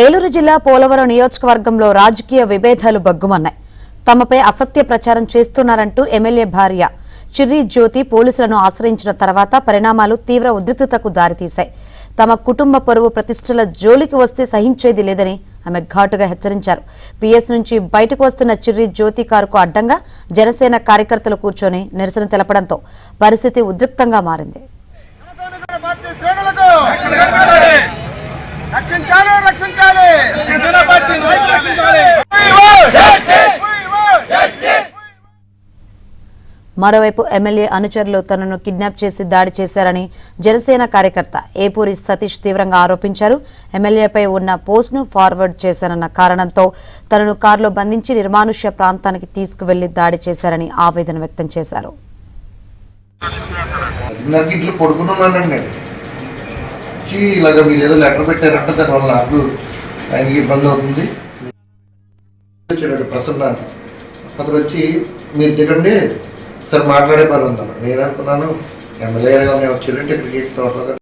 ఏలూరు జిల్లా పోలవరం నియోజకవర్గంలో రాజకీయ విభేదాలు బగ్గుమన్నాయి. తమపై అసత్య ప్రచారం చేస్తున్నారంటూ ఎమ్మెల్యే భార్య చిర్రి జ్యోతి పోలీసులను ఆశ్రయించిన తర్వాత పరిణామాలు తీవ్ర ఉద్రిక్తతకు దారితీశాయి. తమ కుటుంబ పరువు ప్రతిష్టల జోలికి వస్తే సహించేది లేదని ఆమె ఘాటుగా హెచ్చరించారు. పీఎస్ నుంచి బయటకు వస్తున్న చిర్రి జ్యోతి కారుకు అడ్డంగా జనసేన కార్యకర్తలు కూర్చొని నిరసన తెలపడంతో పరిస్థితి ఉద్రిక్తంగా మారింది. మరోవైపు ఎమ్మెల్యే అనుచరులు తనను కిడ్నాప్ చేసి దాడి చేశారని జనసేన కార్యకర్త ఏపూరి సతీష్ తీవ్రంగా ఆరోపించారు. ఎమ్మెల్యేపై ఉన్న పోస్ట్ను ఫార్వర్డ్ చేశారన్న కారణంతో తనను కారులో బంధించి నిర్మానుష్య ప్రాంతానికి తీసుకువెళ్లి దాడి చేశారని ఆవేదన వ్యక్తం చేశారు. ఇలాగ మీరు ఏదో లెటర్ పెట్టారంటే దానివల్ల నాకు ఆయనకి ఇబ్బంది అవుతుంది. ప్రసన్నాన్ని అతను వచ్చి మీరు దిగండి సార్ మాట్లాడే పని ఉందన్న. నేను అనుకున్నాను ఎమ్మెల్యే వచ్చి ఇక్కడికి తోటలో